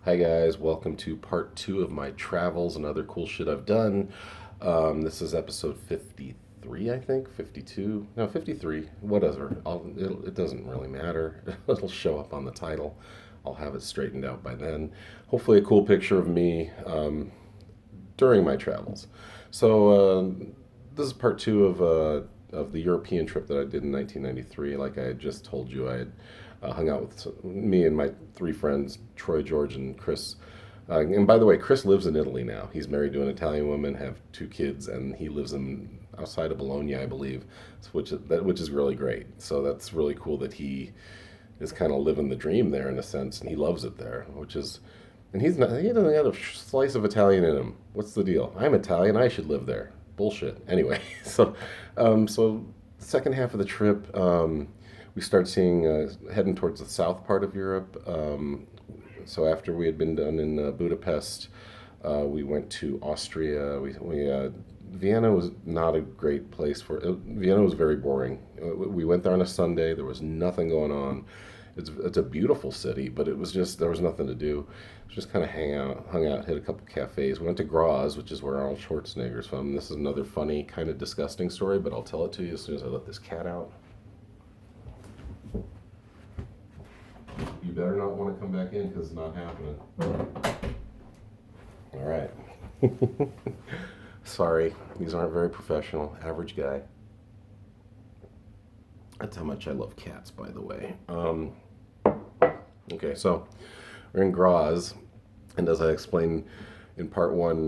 Hi guys, welcome to part two of my travels and other cool shit I've done. This is episode 53, I think, 52, no 53, whatever. It doesn't really matter. It'll show up on the title. I'll have it straightened out by then. Hopefully, a cool picture of me during my travels. So this is part two of the European trip that I did in 1993. Like I had just told you, I had hung out with me and my three friends, Troy, George, and Chris. And by the way, Chris lives in Italy now. He's married to an Italian woman, have two kids, and he lives in outside of Bologna, I believe, which is really great. So that's really cool that he is kind of living the dream there in a sense, and he loves it there, which is. And he doesn't have a slice of Italian in him. What's the deal? I'm Italian. I should live there. Bullshit. Anyway, so the second half of the trip, we start seeing heading towards the south part of Europe. So after we had been done in Budapest, we went to Austria. Vienna was not a great place for. Vienna was very boring. We went there on a Sunday. There was nothing going on. It's a beautiful city, but it was just there was nothing to do. Just kind of hung out, hit a couple cafes. We went to Graz, which is where Arnold Schwarzenegger's from. This is another funny, kind of disgusting story, but I'll tell it to you as soon as I let this cat out. You better not want to come back in because it's not happening. All right. Sorry, these aren't very professional. Average guy. That's how much I love cats, by the way. Okay, so we're in Graz, and as I explained in part one,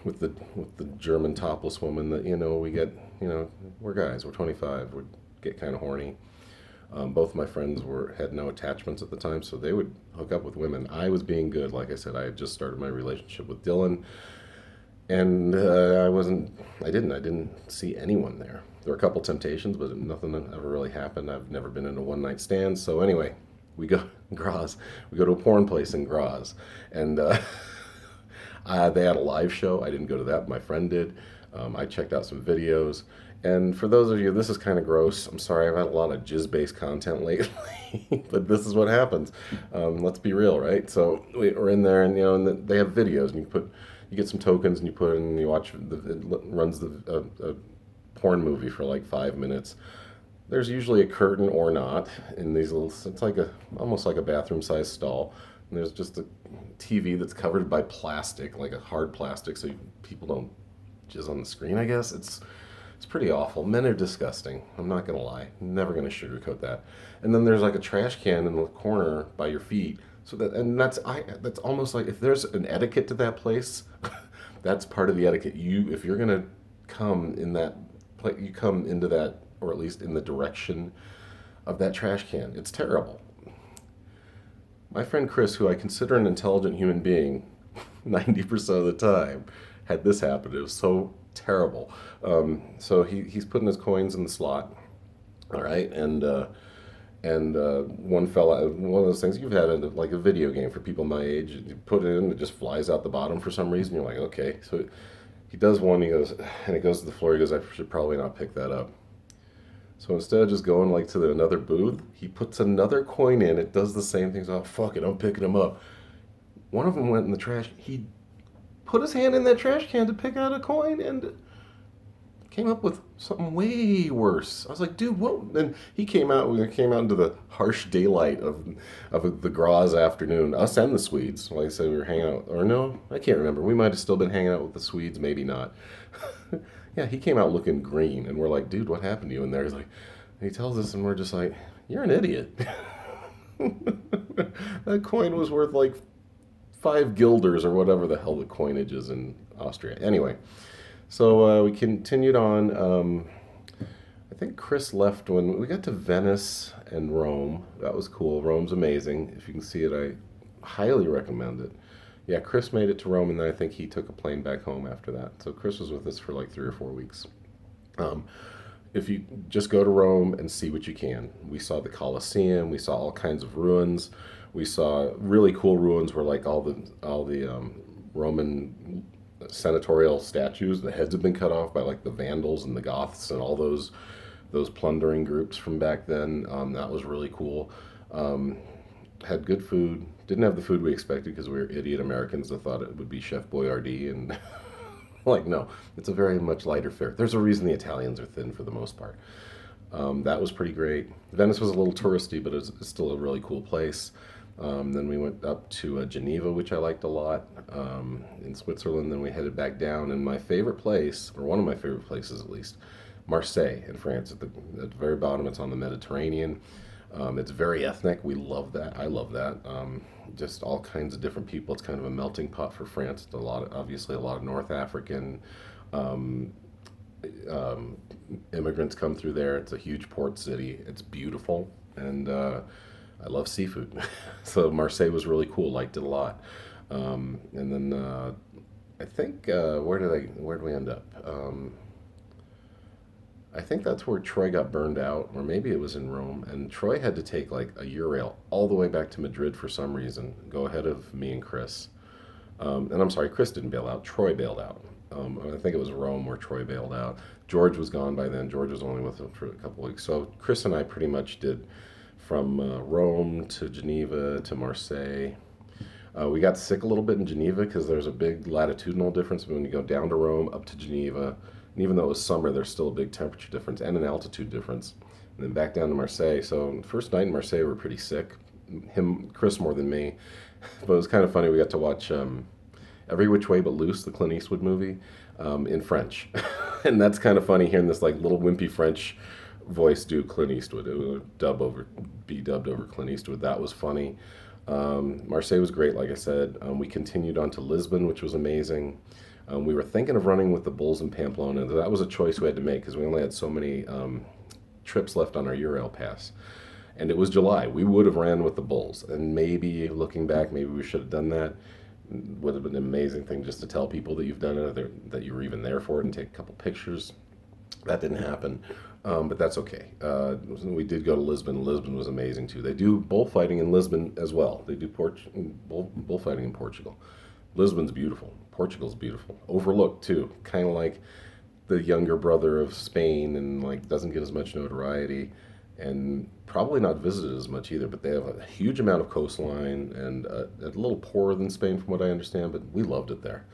with the German topless woman, that we get we're guys, we're 25, we get kind of horny. Both my friends had no attachments at the time, so they would hook up with women. I was being good, like I said. I had just started my relationship with Dylan, and I didn't see anyone there. There were a couple temptations, but nothing ever really happened. I've never been in a one night stand, so anyway, we go Graz. We go to a porn place in Graz, and they had a live show. I didn't go to that. My friend did. I checked out some videos. And for those of you, this is kind of gross. I'm sorry, I've had a lot of jizz-based content lately, but this is what happens. Let's be real, right? So we're in there, and they have videos, and you get some tokens, and you put it in, and you watch. It runs a porn movie for like 5 minutes. There's usually a curtain or not in these little. It's like almost like a bathroom-sized stall. And there's just a TV that's covered by plastic, like a hard plastic, so people don't jizz on the screen. I guess it's pretty awful. Men are disgusting. I'm not gonna lie. Never gonna sugarcoat that. And then there's like a trash can in the corner by your feet. That's almost like if there's an etiquette to that place, that's part of the etiquette. If you're gonna come in that place, you come into that, or at least in the direction of that trash can. It's terrible. My friend Chris, who I consider an intelligent human being, 90% of the time, had this happen. It was so terrible. So he's putting his coins in the slot, all right, and one fell out. One of those things you've had like a video game for people my age. You put it in, it just flies out the bottom for some reason. You're like, okay. So he does one. He goes, and it goes to the floor. He goes, I should probably not pick that up. So instead of just going like to another booth, he puts another coin in. It does the same thing. So oh, fuck it, I'm picking him up. One of them went in the trash. He put his hand in that trash can to pick out a coin and came up with something way worse. I was like, dude, what? And we came out into the harsh daylight of the Graz afternoon. Us and the Swedes. Like I said, we were hanging out. Or no, I can't remember. We might have still been hanging out with the Swedes, maybe not. Yeah, he came out looking green, and we're like, dude, what happened to you in there? He's like, and he tells us, and we're just like, you're an idiot. That coin was worth like 5 guilders or whatever the hell the coinage is in Austria. Anyway, so we continued on. I think Chris left when we got to Venice and Rome. That was cool. Rome's amazing. If you can see it, I highly recommend it. Yeah, Chris made it to Rome, and then I think he took a plane back home after that. So Chris was with us for like 3 or 4 weeks. If you just go to Rome and see what you can. We saw the Colosseum. We saw all kinds of ruins. We saw really cool ruins where like all the Roman senatorial statues, the heads have been cut off by like the Vandals and the Goths and all those plundering groups from back then. That was really cool. Had good food. Didn't have the food we expected because we were idiot Americans that thought it would be Chef Boyardee, and like, no, it's a very much lighter fare. There's a reason the Italians are thin for the most part. That was pretty great. Venice was a little touristy, but it's still a really cool place. Then we went up to Geneva, which I liked a lot, in Switzerland. Then we headed back down, and my favorite place, or one of my favorite places at least, Marseille in France. At the very bottom, it's on the Mediterranean. It's very ethnic. We love that. I love that. Just all kinds of different people. It's kind of a melting pot for France. It's obviously a lot of North African um, um, immigrants come through there. It's a huge port city. It's beautiful, and I love seafood. So Marseille was really cool. Liked it a lot. And then I think where did we end up? I think that's where Troy got burned out, or maybe it was in Rome. And Troy had to take like a Eurail all the way back to Madrid for some reason, go ahead of me and Chris. And I'm sorry, Chris didn't bail out. Troy bailed out. I think it was Rome where Troy bailed out. George was gone by then. George was only with him for a couple weeks. So Chris and I pretty much did from Rome to Geneva to Marseille. We got sick a little bit in Geneva because there's a big latitudinal difference when you go down to Rome up to Geneva. And even though it was summer, there's still a big temperature difference and an altitude difference. And then back down to Marseille. So the first night in Marseille, we were pretty sick. Chris more than me. But it was kind of funny. We got to watch Every Which Way But Loose, the Clint Eastwood movie, in French. And that's kind of funny hearing this like little wimpy French voice do Clint Eastwood. It would be dubbed over Clint Eastwood. That was funny. Marseille was great, like I said. We continued on to Lisbon, which was amazing. We were thinking of running with the Bulls in Pamplona. That was a choice we had to make because we only had so many trips left on our Eurail pass. And it was July. We would have ran with the Bulls. And maybe, looking back, maybe we should have done that. Would have been an amazing thing just to tell people that you've done it, that you were even there for it, and take a couple pictures. That didn't happen, but that's okay. We did go to Lisbon. Lisbon was amazing too. They do bullfighting in Lisbon as well. They do bullfighting in Portugal. Lisbon's beautiful. Portugal's beautiful. Overlooked too. Kind of like the younger brother of Spain, and like doesn't get as much notoriety, and probably not visited as much either. But they have a huge amount of coastline and a little poorer than Spain, from what I understand. But we loved it there.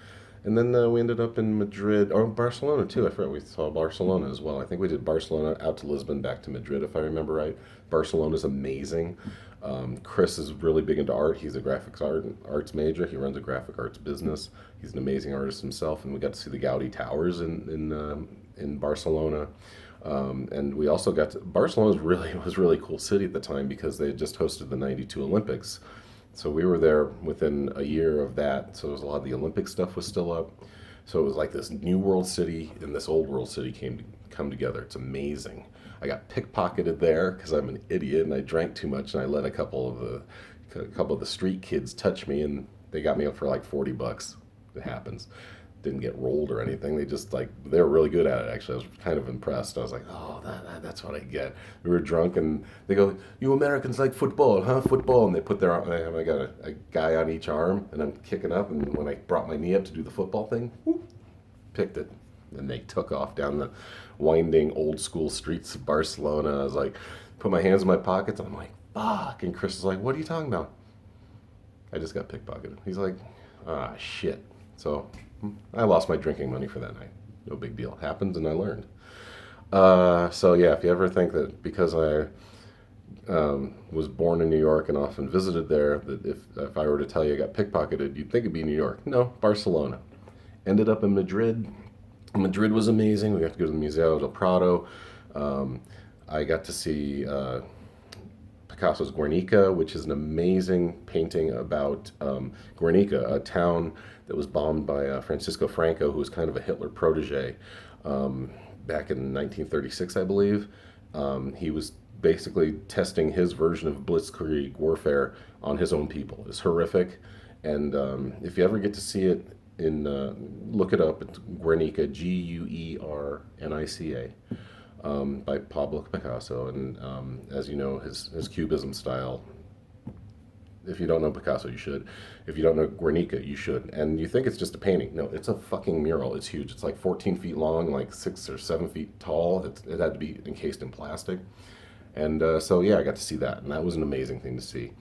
And then we ended up in Madrid, or Barcelona too. I forgot we saw Barcelona as well. I think we did Barcelona out to Lisbon, back to Madrid, if I remember right. Barcelona's amazing. Chris is really big into art. He's a arts major. He runs a graphic arts business. He's an amazing artist himself, and we got to see the Gaudi Towers in Barcelona. And we also Barcelona was really cool city at the time because they had just hosted the '92 Olympics. So we were there within a year of that. So a lot of the Olympic stuff was still up. So it was like this new world city and this old world city come together. It's amazing. I got pickpocketed there because I'm an idiot and I drank too much, and I let a couple of the street kids touch me, and they got me up for like $40. It happens. Didn't get rolled or anything. They were really good at it, actually. I was kind of impressed. I was like, oh, that's what I get. We were drunk, and they go, you Americans like football, huh? Football. And they put I got a guy on each arm, and I'm kicking up, and when I brought my knee up to do the football thing, whoop, picked it. And they took off down the winding old school streets of Barcelona. I was like, put my hands in my pockets, and I'm like, fuck. And Chris is like, what are you talking about? I just got pickpocketed. He's like, ah, shit. So I lost my drinking money for that night. No big deal. Happens, and I learned. So yeah, if you ever think that because I was born in New York and often visited there, that if I were to tell you I got pickpocketed, you'd think it'd be New York. No, Barcelona. Ended up in Madrid. Madrid was amazing. We got to go to the Museo del Prado. I got to see Picasso's Gornica, which is an amazing painting about Gornica, a town that was bombed by Francisco Franco, who was kind of a Hitler protege back in 1936, I believe. He was basically testing his version of blitzkrieg warfare on his own people. It's horrific, and if you ever get to see it, look it up. It's Guernica, Guernica, by Pablo Picasso, and as you know, his Cubism style. If you don't know Picasso, you should. If you don't know Guernica, you should. And you think it's just a painting. No, it's a fucking mural. It's huge. It's like 14 feet long, like 6 or 7 feet tall. It had to be encased in plastic. And so, yeah, I got to see that. And that was an amazing thing to see.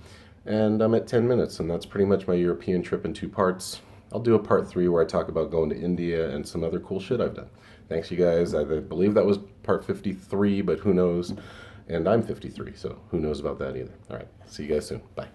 And I'm at 10 minutes, and that's pretty much my European trip in 2 parts. I'll do a part 3 where I talk about going to India and some other cool shit I've done. Thanks, you guys. I believe that was part 53, but who knows? And I'm 53, so who knows about that either. All right, see you guys soon. Bye.